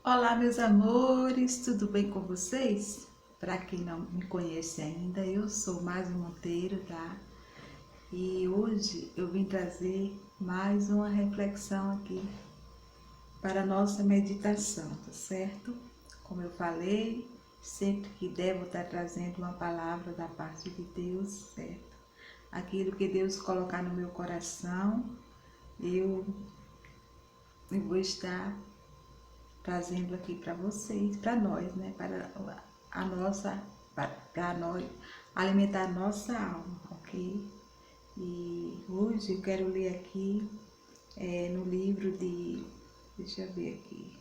Olá, meus amores, tudo bem com vocês? Para quem não me conhece ainda, eu sou Márcia Monteiro, tá? E hoje eu vim trazer mais uma reflexão aqui para a nossa meditação, tá certo? Como eu falei, sempre que der, vou estar trazendo uma palavra da parte de Deus, certo? Aquilo que Deus colocar no meu coração, eu vou estar trazendo aqui para vocês, para nós, né? Para a nossa, para nós alimentar a nossa alma, ok? E hoje eu quero ler aqui no livro de, deixa eu ver aqui,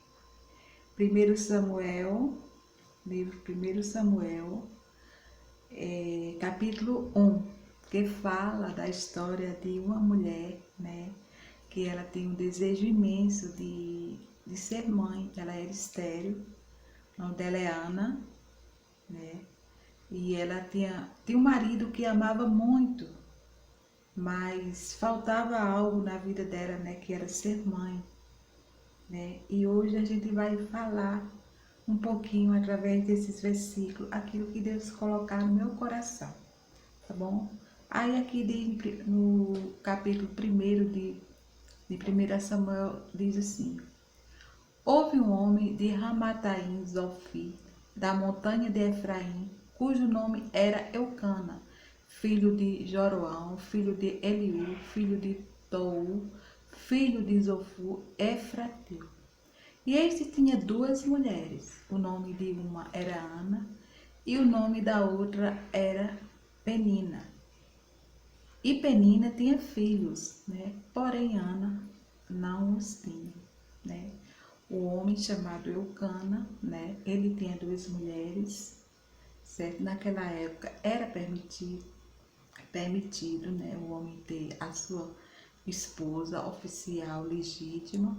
1 Samuel, livro 1 Samuel, capítulo 1, que fala da história de uma mulher, né? Que ela tem um desejo imenso de ser mãe. Ela era estéril, o nome dela é Ana, né? E ela tinha um marido que amava muito, mas faltava algo na vida dela, né? Que era ser mãe, né? E hoje a gente vai falar um pouquinho através desses versículos, aquilo que Deus colocar no meu coração, tá bom? Aí aqui no capítulo 1 de 1 Samuel diz assim: houve um homem de Ramataim Zofi, da montanha de Efraim, cujo nome era Eucana, filho de Joroão, filho de Eliú, filho de Tou, filho de Zofu, Efrateu. E este tinha duas mulheres, o nome de uma era Ana e o nome da outra era Penina. E Penina tinha filhos, né? Porém Ana não os tinha, né? O homem chamado Eucana, né? Ele tinha duas mulheres, certo? Naquela época era permitido, né? O homem ter a sua esposa oficial legítima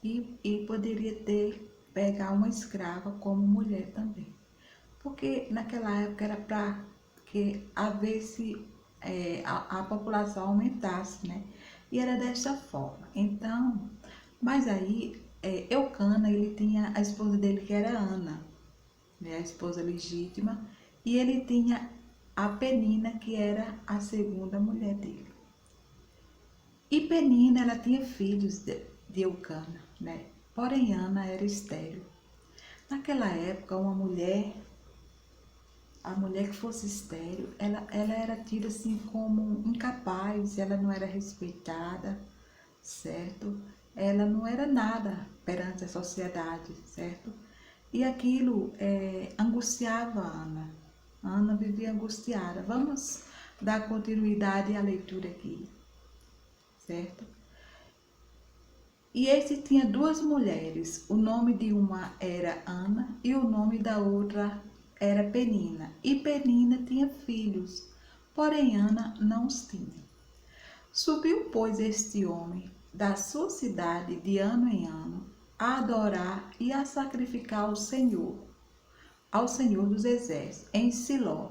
e poderia pegar uma escrava como mulher também. Porque naquela época era para que havesse a população aumentasse, né? E era desta forma. Então, mas aí Eucana, ele tinha a esposa dele que era Ana, né? A esposa legítima, e ele tinha a Penina, que era a segunda mulher dele. E Penina, ela tinha filhos de Eucana, né? Porém, Ana era estéril. Naquela época, a mulher que fosse estéril, ela era tida assim como incapaz, ela não era respeitada, certo? Ela não era nada perante a sociedade, certo? E aquilo angustiava a Ana. A Ana vivia angustiada. Vamos dar continuidade à leitura aqui, certo? E este tinha duas mulheres, o nome de uma era Ana e o nome da outra era Penina. E Penina tinha filhos, porém Ana não os tinha. Subiu, pois, este homem da sua cidade de ano em ano a adorar e a sacrificar ao Senhor dos Exércitos, em Siló.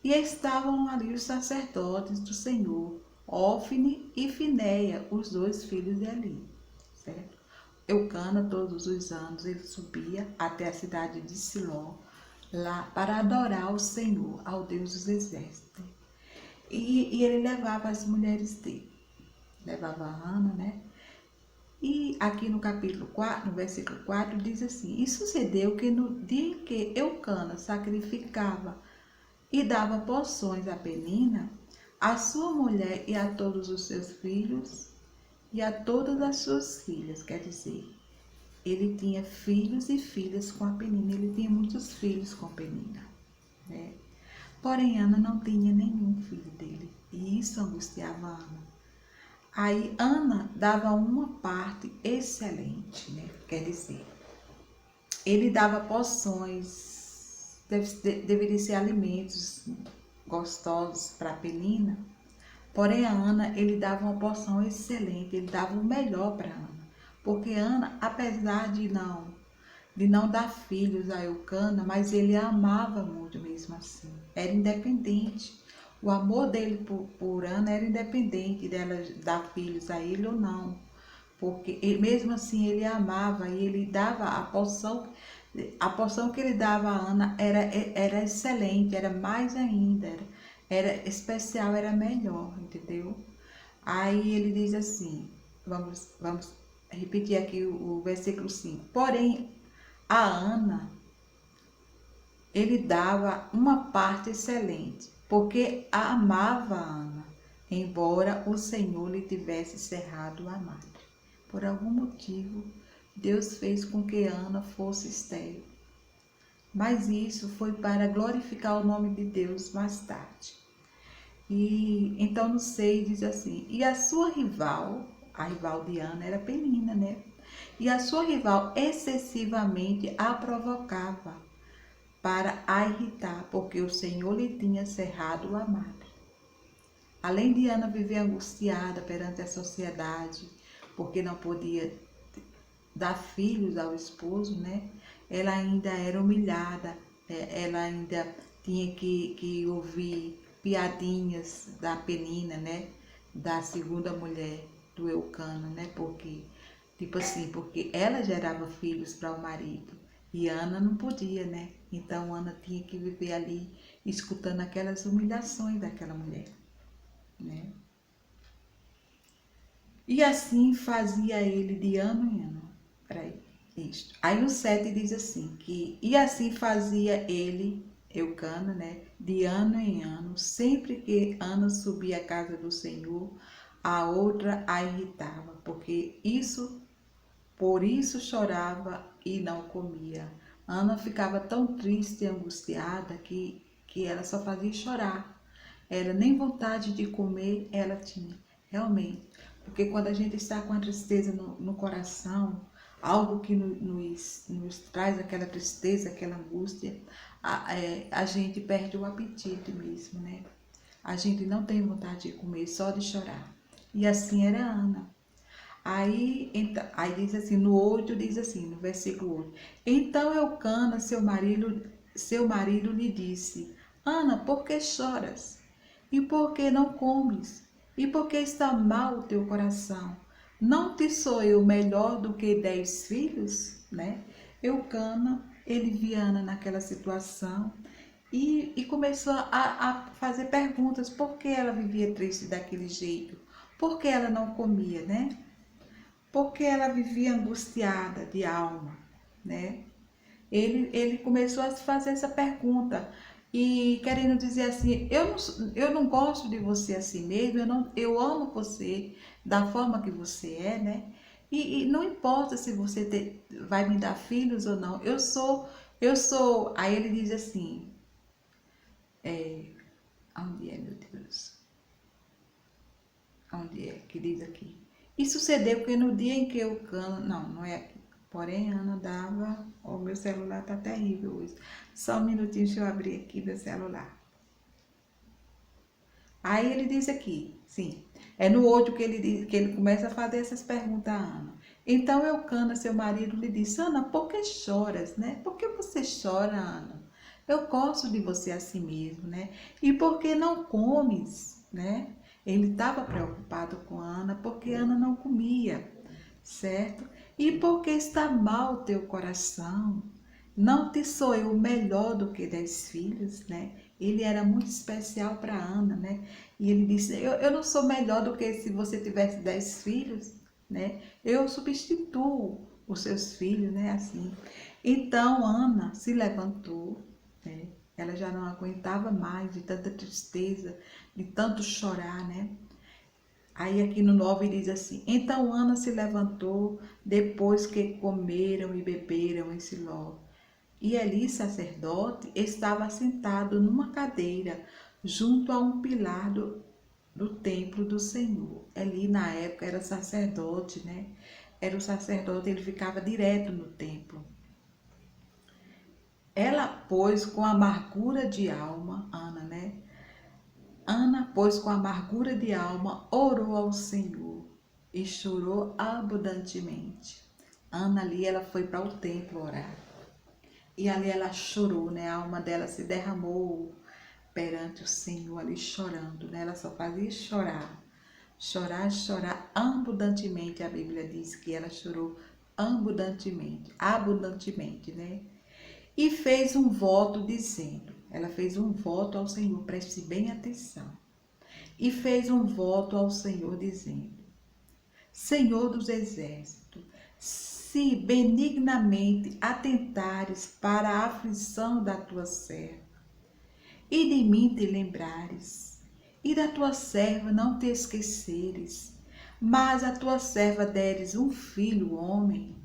E estavam ali os sacerdotes do Senhor, Ofne e Finéia, os dois filhos de Eli, certo? Eucana, todos os anos, ele subia até a cidade de Siló, lá para adorar o Senhor, ao Deus dos Exércitos. E ele levava as mulheres dele, levava a Ana, né? E aqui no capítulo 4, no versículo 4, diz assim: e sucedeu que no dia em que Eucana sacrificava e dava porções a Penina, a sua mulher e a todos os seus filhos e a todas as suas filhas, quer dizer, ele tinha filhos e filhas com a Penina, ele tinha muitos filhos com a Penina, né? Porém, Ana não tinha nenhum filho dele, e isso angustiava Ana. Aí Ana dava uma parte excelente, né? Quer dizer, ele dava porções, deveria ser alimentos gostosos para a Penina, porém a Ana, ele dava uma porção excelente, ele dava o melhor para Ana, porque Ana, apesar de não dar filhos a Eucana, mas ele a amava muito mesmo assim, era independente. O amor dele por Ana era independente dela dar filhos a ele ou não, porque mesmo assim ele amava e ele dava a porção que ele dava a Ana era excelente, era mais ainda, era especial, era melhor, entendeu? Aí ele diz assim, vamos repetir aqui o versículo 5. Porém, a Ana, ele dava uma parte excelente, porque a amava a Ana, embora o Senhor lhe tivesse cerrado a madre. Por algum motivo, Deus fez com que Ana fosse estéril. Mas isso foi para glorificar o nome de Deus mais tarde. E então no 6 diz assim: e a sua rival, a rival de Ana era Penina, né? E a sua rival excessivamente a provocava para a irritar, porque o Senhor lhe tinha cerrado a madre. Além de Ana viver angustiada perante a sociedade, porque não podia dar filhos ao esposo, né? Ela ainda era humilhada, ela ainda tinha que ouvir piadinhas da Penina, né? Da segunda mulher do Eucana, né? Porque, tipo assim, porque ela gerava filhos para o marido e Ana não podia, né? Então Ana tinha que viver ali escutando aquelas humilhações daquela mulher, né? E assim fazia ele de ano em ano. Peraí, isto. Aí no 7 diz assim, e assim fazia ele, Eucana, né, de ano em ano, sempre que Ana subia à casa do Senhor, a outra a irritava, por isso chorava e não comia. Ana ficava tão triste e angustiada que ela só fazia chorar. Ela nem vontade de comer ela tinha, realmente. Porque quando a gente está com a tristeza no coração, algo que nos traz aquela tristeza, aquela angústia, a gente perde o apetite mesmo, né? A gente não tem vontade de comer, só de chorar. E assim era a Ana. Aí diz assim, no 8 diz assim, no versículo 8. Então Eucana, seu marido lhe disse, Ana, por que choras? E por que não comes? E por que está mal o teu coração? Não te sou eu melhor do que 10 filhos? Né? Eucana, ele via Ana naquela situação e começou a fazer perguntas. Por que ela vivia triste daquele jeito? Por que ela não comia, né? Porque ela vivia angustiada de alma, né? Ele começou a se fazer essa pergunta e querendo dizer assim, eu não gosto de você assim mesmo, eu amo você da forma que você é, né? E não importa se você vai me dar filhos ou não, eu sou, aí ele diz assim, onde é, meu Deus? Onde é que diz aqui? E sucedeu que no dia em que eu cano, não é aqui. Porém, Ana dava. O meu celular tá terrível hoje. Só um minutinho, deixa eu abrir aqui meu celular. Aí ele diz aqui, sim, é no 8 que ele começa a fazer essas perguntas a Ana. Então Eucana, seu marido, lhe disse, Ana, por que choras, né? Por que você chora, Ana? Eu gosto de você assim mesmo, né? E por que não comes, né? Ele estava preocupado com Ana porque Ana não comia, certo? E porque está mal o teu coração? Não te sou eu melhor do que 10 filhos, né? Ele era muito especial para Ana, né? E ele disse, eu não sou melhor do que se você tivesse 10 filhos, né? Eu substituo os seus filhos, né? Assim. Então Ana se levantou, né? Ela já não aguentava mais de tanta tristeza, de tanto chorar, né? Aí aqui no 9 diz assim, então Ana se levantou depois que comeram e beberam em Siló. E Eli, sacerdote, estava sentado numa cadeira junto a um pilar do templo do Senhor. Eli, na época, era sacerdote, né? Era o sacerdote, ele ficava direto no templo. Ela, pois, com amargura de alma, Ana, né? Ana, pois, com amargura de alma, orou ao Senhor e chorou abundantemente. Ana ali, ela foi para o templo orar. E ali ela chorou, né? A alma dela se derramou perante o Senhor ali chorando, né? Ela só fazia chorar, chorar abundantemente. A Bíblia diz que ela chorou abundantemente, né? E fez um voto dizendo, ela fez um voto ao Senhor, preste bem atenção. E fez um voto ao Senhor dizendo, Senhor dos exércitos, se benignamente atentares para a aflição da tua serva, e de mim te lembrares, e da tua serva não te esqueceres, mas a tua serva deres um filho homem,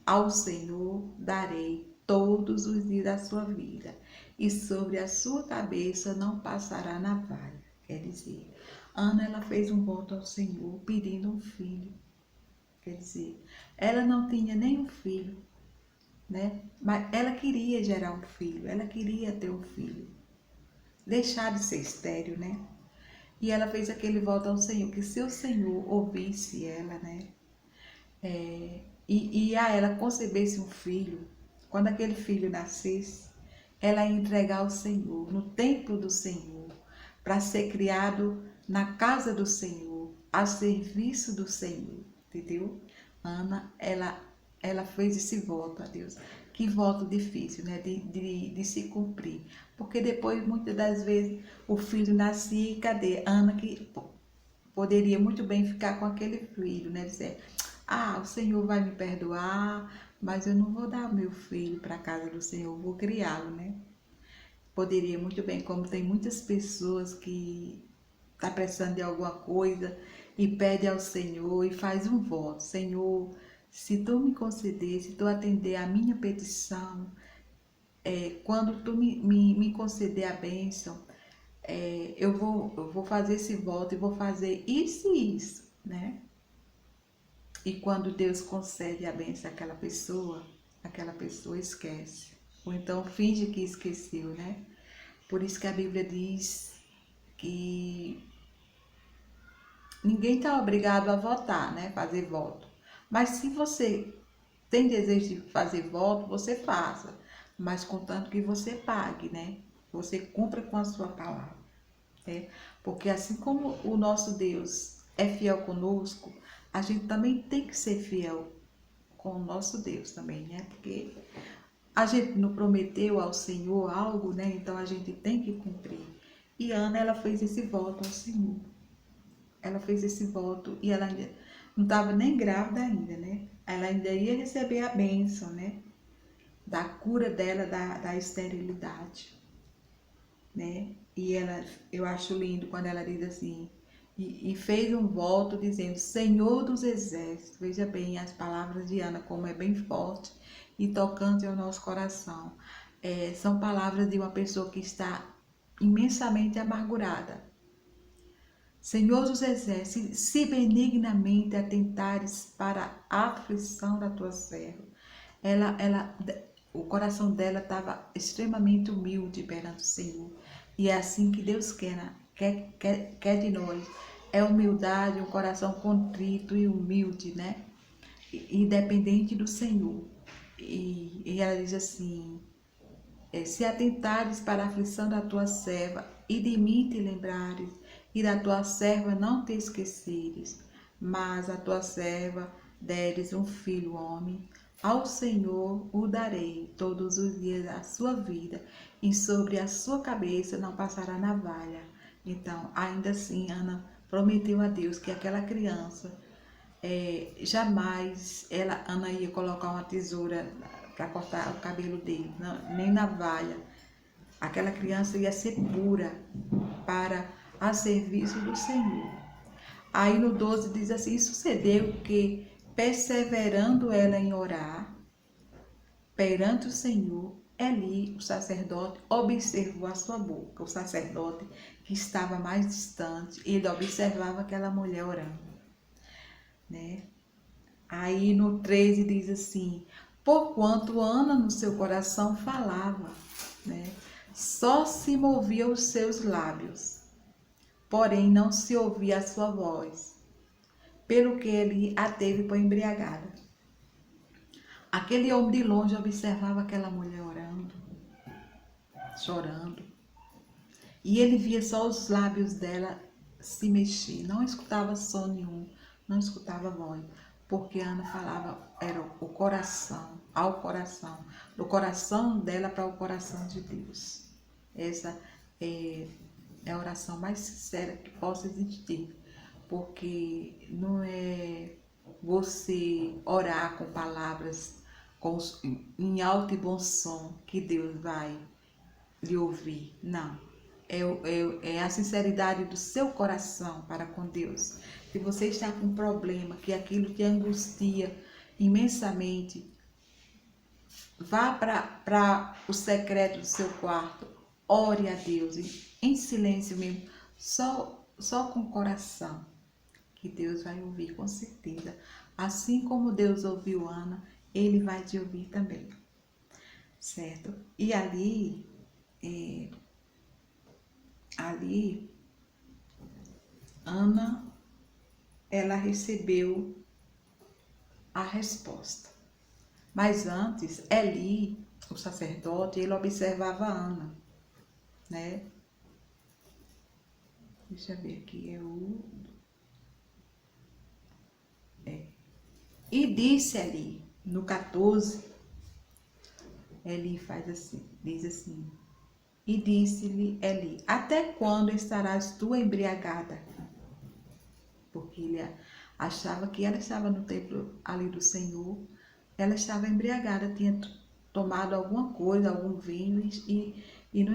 ao Senhor darei todos os dias da sua vida, e sobre a sua cabeça não passará navalha. Quer dizer, Ana, ela fez um voto ao Senhor pedindo um filho. Quer dizer, ela não tinha nenhum filho, né? Mas ela queria gerar um filho, ela queria ter um filho. Deixar de ser estéril, né? E ela fez aquele voto ao Senhor, que se o Senhor ouvisse ela, né? E a ela concebesse um filho, quando aquele filho nascesse, ela ia entregar ao Senhor, no templo do Senhor, para ser criado na casa do Senhor, a serviço do Senhor, entendeu? Ana, ela fez esse voto a Deus. Que voto difícil, né? De se cumprir. Porque depois, muitas das vezes, o filho nascia e cadê? Ana que poderia muito bem ficar com aquele filho, né? Dizer, o Senhor vai me perdoar, mas eu não vou dar meu filho para a casa do Senhor, vou criá-lo, né? Poderia muito bem, como tem muitas pessoas que tá precisando de alguma coisa e pede ao Senhor e faz um voto, Senhor, se tu me conceder, se tu atender a minha petição, quando tu me conceder a bênção, eu vou fazer esse voto e vou fazer isso e isso, né? E quando Deus concede a bênção àquela pessoa esquece. Ou então finge que esqueceu, né? Por isso que a Bíblia diz que ninguém está obrigado a votar, né? Fazer voto. Mas se você tem desejo de fazer voto, você faça. Mas contanto que você pague, né? Você cumpra com a sua palavra. Né? Porque assim como o nosso Deus é fiel conosco, a gente também tem que ser fiel com o nosso Deus também, né? Porque a gente não prometeu ao Senhor algo, né? Então a gente tem que cumprir. E Ana, ela fez esse voto ao Senhor. Ela fez esse voto e ela ainda não estava nem grávida ainda, né? Ela ainda ia receber a bênção, né? Da cura dela, da esterilidade, né? E ela, eu acho lindo quando ela diz assim, e fez um voto dizendo, Senhor dos exércitos. Veja bem as palavras de Ana, como é bem forte e tocante ao nosso coração. São palavras de uma pessoa que está imensamente amargurada. Senhor dos exércitos, se benignamente atentares para a aflição da tua serva. O coração dela estava extremamente humilde perante o Senhor. E é assim que Deus quer de nós. É humildade, um coração contrito e humilde, né? E dependente do Senhor. E ela diz assim, se atentares para a aflição da tua serva, e de mim te lembrares, e da tua serva não te esqueceres, mas a tua serva deres um filho homem, ao Senhor o darei todos os dias da sua vida, e sobre a sua cabeça não passará navalha. Então, ainda assim, Ana prometeu a Deus que aquela criança, jamais Ana ia colocar uma tesoura para cortar o cabelo dele, não, nem navalha. Aquela criança ia ser pura para a serviço do Senhor. Aí no 12 diz assim, sucedeu que, perseverando ela em orar perante o Senhor, Eli, o sacerdote, observou a sua boca. O sacerdote que estava mais distante, ele observava aquela mulher orando, né? Aí no 13 diz assim, porquanto Ana no seu coração falava, né? Só se movia os seus lábios, porém não se ouvia a sua voz, pelo que ele a teve por embriagada. Aquele homem de longe observava aquela mulher orando, chorando, e ele via só os lábios dela se mexer, não escutava som nenhum, não escutava voz, porque Ana falava, era o coração, ao coração, do coração dela para o coração de Deus. Essa é a oração mais sincera que possa existir, porque não é você orar com palavras em alto e bom som que Deus vai lhe ouvir, não. É a sinceridade do seu coração para com Deus. Se você está com um problema, que aquilo te angustia imensamente, vá para o secreto do seu quarto, ore a Deus em silêncio mesmo, só com o coração, que Deus vai ouvir com certeza. Assim como Deus ouviu Ana, Ele vai te ouvir também, certo? E ali, Ana, ela recebeu a resposta. Mas antes, Eli, o sacerdote, ele observava Ana, né? Deixa eu ver aqui, E disse Eli, no 14, Eli faz assim, diz assim, e disse-lhe Eli, até quando estarás tu embriagada? Porque ele achava que ela estava no templo ali do Senhor, ela estava embriagada, tinha tomado alguma coisa, algum vinho e não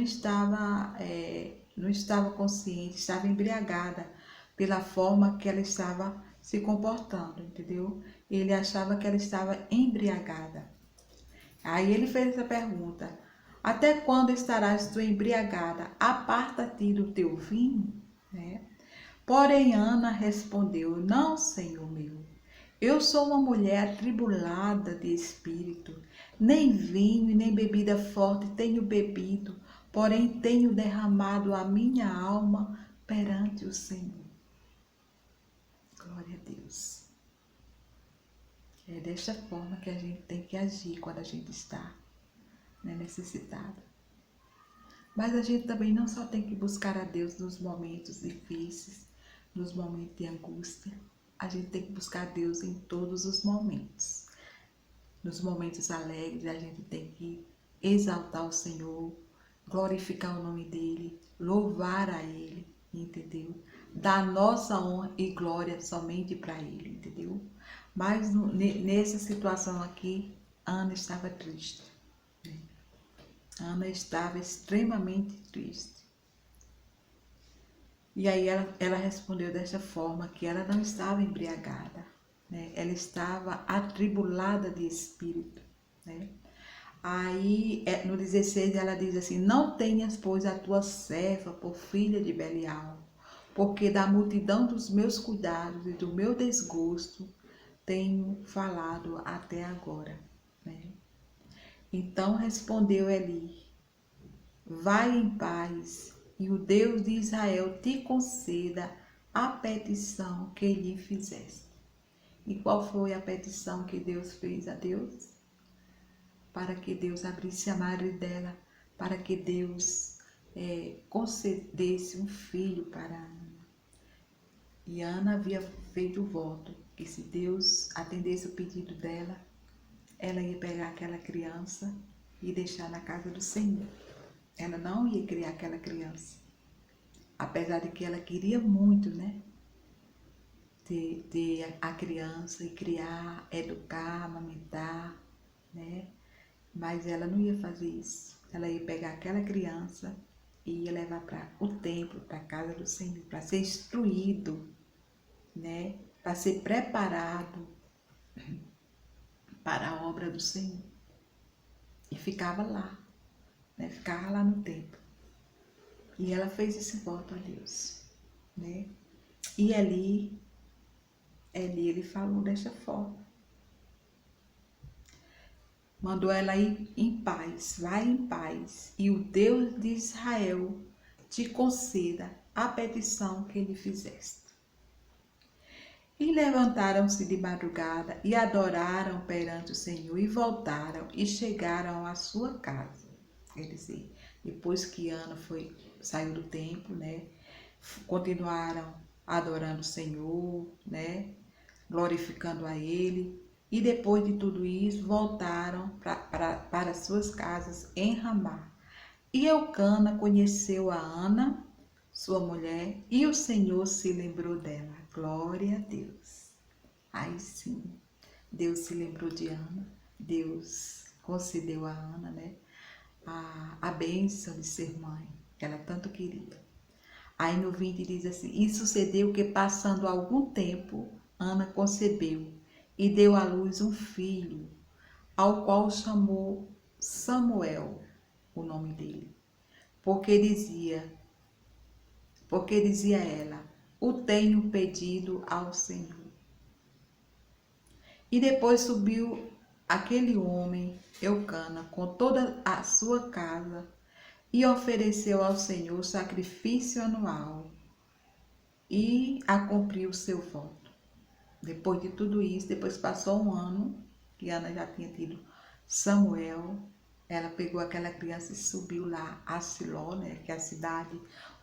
estava consciente, estava embriagada pela forma que ela estava se comportando, entendeu? Ele achava que ela estava embriagada. Aí ele fez essa pergunta, até quando estarás tu embriagada? Aparta-te do teu vinho, né? Porém Ana respondeu, não, Senhor meu, eu sou uma mulher atribulada de espírito, nem vinho e nem bebida forte tenho bebido, porém tenho derramado a minha alma perante o Senhor. Glória a Deus. É desta forma que a gente tem que agir quando a gente está, né, necessitado. Mas a gente também não só tem que buscar a Deus nos momentos difíceis, nos momentos de angústia, a gente tem que buscar a Deus em todos os momentos. Nos momentos alegres, a gente tem que exaltar o Senhor, glorificar o nome dEle, louvar a Ele, entendeu? Dar nossa honra e glória somente para Ele, entendeu? Mas nessa situação aqui, Ana estava triste. Ana estava extremamente triste. E aí ela respondeu dessa forma, que ela não estava embriagada, né? Ela estava atribulada de espírito, né? Aí no 16 ela diz assim, não tenhas, pois, a tua serva por filha de Belial, porque da multidão dos meus cuidados e do meu desgosto tenho falado até agora, né? Então respondeu Eli, vai em paz, e o Deus de Israel te conceda a petição que lhe fizeste. E qual foi a petição que Deus fez a Deus? Para que Deus abrisse a madre dela, para que Deus concedesse um filho para Ana. E Ana havia feito o voto que se Deus atendesse o pedido dela, ela ia pegar aquela criança e deixar na casa do Senhor. Ela não ia criar aquela criança. Apesar de que ela queria muito, né? Ter a criança e criar, educar, amamentar, né? Mas ela não ia fazer isso. Ela ia pegar aquela criança e ia levar para o templo, para a casa do Senhor, para ser instruído, né? Para ser preparado para a obra do Senhor. E ficava lá, né? Ficava lá no templo. E ela fez esse voto a Deus, né? E ali ele falou dessa forma. Mandou ela ir em paz, vai em paz, e o Deus de Israel te conceda a petição que lhe fizeste. E levantaram-se de madrugada e adoraram perante o Senhor e voltaram e chegaram à sua casa. Quer dizer, depois que Ana saiu do templo, né? continuaram adorando o Senhor, né? Glorificando a Ele. E depois de tudo isso, voltaram para suas casas em Ramá. E Eucana conheceu a Ana, sua mulher, e o Senhor se lembrou dela. Glória a Deus. Aí sim, Deus se lembrou de Ana. Deus concedeu a Ana, né, a bênção de ser mãe, que ela tanto queria. Aí no 20 diz assim: E sucedeu que, passando algum tempo, Ana concebeu e deu à luz um filho, ao qual chamou Samuel, o nome dele, porque dizia ela: O tenho pedido ao Senhor. E depois subiu aquele homem, Eucana, com toda a sua casa, e ofereceu ao Senhor sacrifício anual, e a cumpriu o seu voto. Depois de tudo isso, depois passou um ano, que Ana já tinha tido Samuel, ela pegou aquela criança e subiu lá a Siló, né, que é a cidade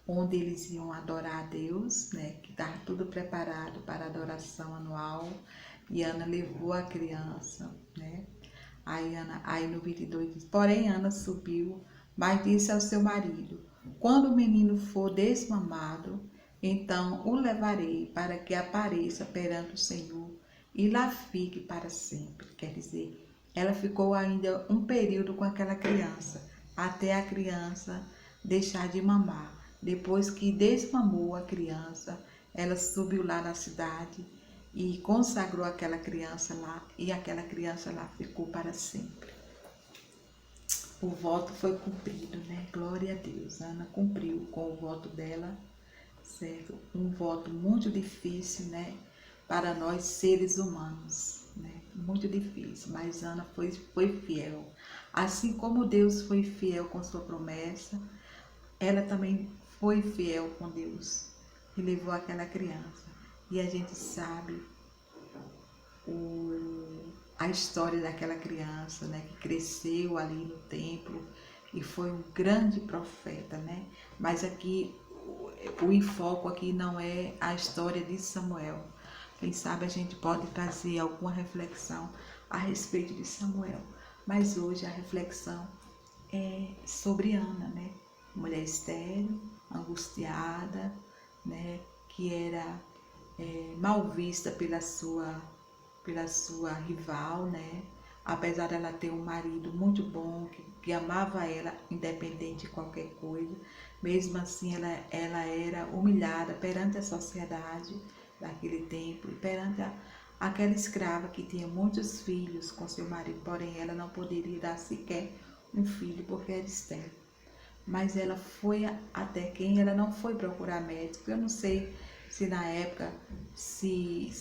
onde eles iam adorar a Deus, né, que estava tudo preparado para a adoração anual, e Ana levou a criança, né. Aí no 22 diz: Porém Ana subiu, mas disse ao seu marido: Quando o menino for desmamado, então o levarei para que apareça perante o Senhor e lá fique para sempre. Quer dizer, ela ficou ainda um período com aquela criança, até a criança deixar de mamar. Depois que desmamou a criança, ela subiu lá na cidade e consagrou aquela criança lá, e aquela criança lá ficou para sempre. O voto foi cumprido, né? Glória a Deus. Ana cumpriu com o voto dela, certo? Um voto muito difícil, né? Para nós seres humanos, né? Muito difícil, mas Ana foi fiel. Assim como Deus foi fiel com sua promessa, ela também foi fiel com Deus e levou aquela criança. E a gente sabe a história daquela criança, né, que cresceu ali no templo e foi um grande profeta, né? Mas aqui o enfoque aqui não é a história de Samuel. Quem sabe a gente pode trazer alguma reflexão a respeito de Samuel. Mas hoje a reflexão é sobre Ana, né? Mulher estéril, angustiada, né? Que era mal vista pela sua rival, né? Apesar dela ter um marido muito bom, que amava ela, independente de qualquer coisa, mesmo assim ela era humilhada perante a sociedade daquele tempo e perante aquela escrava que tinha muitos filhos com seu marido, porém ela não poderia dar sequer um filho porque era estéril. Mas ela foi até quem? Ela não foi procurar médico. Eu não sei se na época, se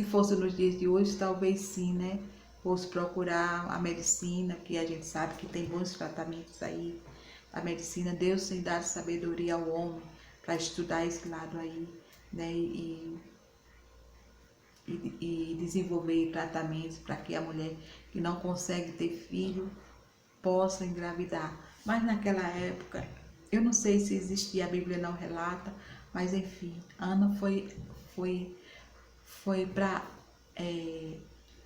fosse nos dias de hoje, talvez sim, né? Fosse procurar a medicina, que a gente sabe que tem bons tratamentos aí. A medicina, Deus tem dado sabedoria ao homem para estudar esse lado aí, né? E desenvolver tratamentos para que a mulher que não consegue ter filho possa engravidar. Mas naquela época, eu não sei se existia, a Bíblia não relata, mas enfim, Ana foi para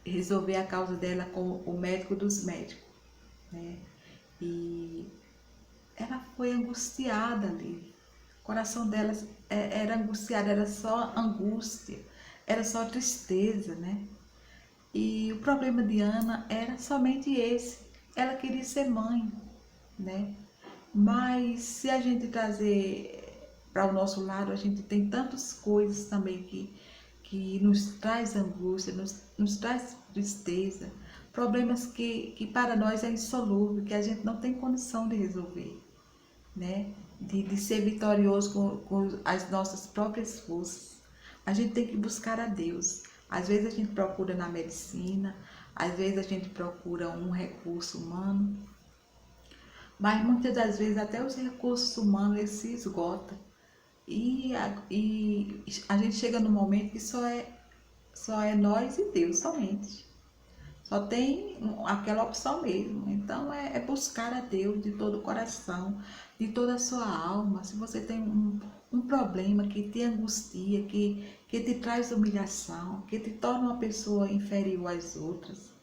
resolver a causa dela com o médico dos médicos, né? E ela foi angustiada ali. O coração dela era angustiado, era só angústia, era só tristeza, né? E o problema de Ana era somente esse. Ela queria ser mãe, né? Mas se a gente trazer para o nosso lado, a gente tem tantas coisas também que nos traz angústia, nos traz tristeza, problemas que para nós é insolúvel, que a gente não tem condição de resolver, né? De ser vitorioso com as nossas próprias forças. A gente tem que buscar a Deus. Às vezes a gente procura na medicina, às vezes a gente procura um recurso humano, mas muitas das vezes até os recursos humanos eles se esgotam. E a gente chega no momento que só é nós e Deus somente. Só tem aquela opção mesmo. Então é buscar a Deus de todo o coração, de toda a sua alma. Se você tem um problema que te angustia, que te traz humilhação, que te torna uma pessoa inferior às outras,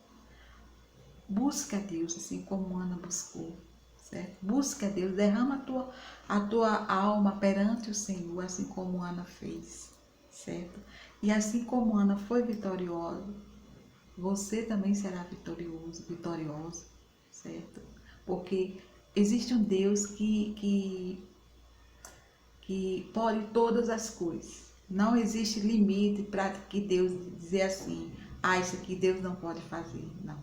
busca a Deus assim como Ana buscou, certo? Busca a Deus, derrama a tua alma perante o Senhor, assim como Ana fez, certo? E assim como Ana foi vitoriosa, você também será vitorioso, vitoriosa, certo? Porque existe um Deus que pode todas as coisas. Não existe limite para que Deus dizer assim, isso aqui Deus não pode fazer. Não,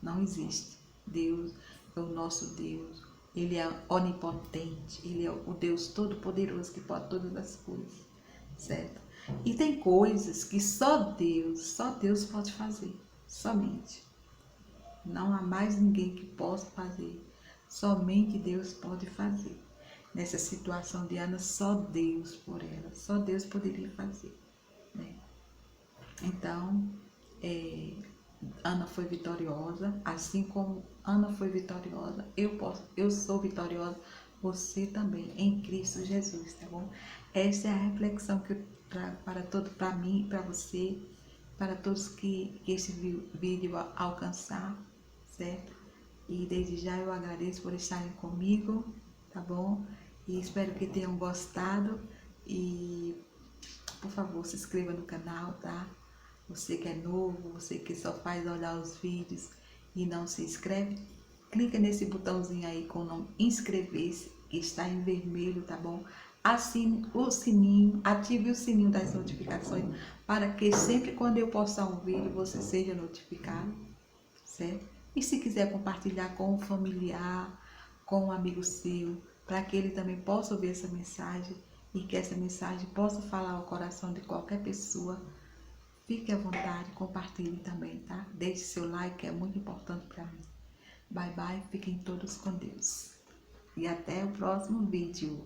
não existe. Deus é o nosso Deus. Ele é onipotente. Ele é o Deus todo-poderoso que pode todas as coisas, certo? E tem coisas que só Deus pode fazer, somente. Não há mais ninguém que possa fazer. Somente Deus pode fazer. Nessa situação de Ana, só Deus por ela. Só Deus poderia fazer, né? Então, Ana foi vitoriosa. Assim como Ana foi vitoriosa, eu sou vitoriosa. Você também, em Cristo Jesus, tá bom? Essa é a reflexão que eu trago para mim, para você, para todos que esse vídeo alcançar, certo? E desde já eu agradeço por estarem comigo, tá bom? E espero que tenham gostado. E, por favor, se inscreva no canal, tá? Você que é novo, você que só faz olhar os vídeos e não se inscreve, clica nesse botãozinho aí com o nome inscrever-se, que está em vermelho, tá bom? Assine o sininho, ative o sininho das notificações para que sempre quando eu postar um vídeo você seja notificado, certo? E se quiser compartilhar com um familiar, com um amigo seu, para que ele também possa ouvir essa mensagem e que essa mensagem possa falar ao coração de qualquer pessoa, fique à vontade, compartilhe também, tá? Deixe seu like, que é muito importante para mim. Bye, bye, fiquem todos com Deus. E até o próximo vídeo.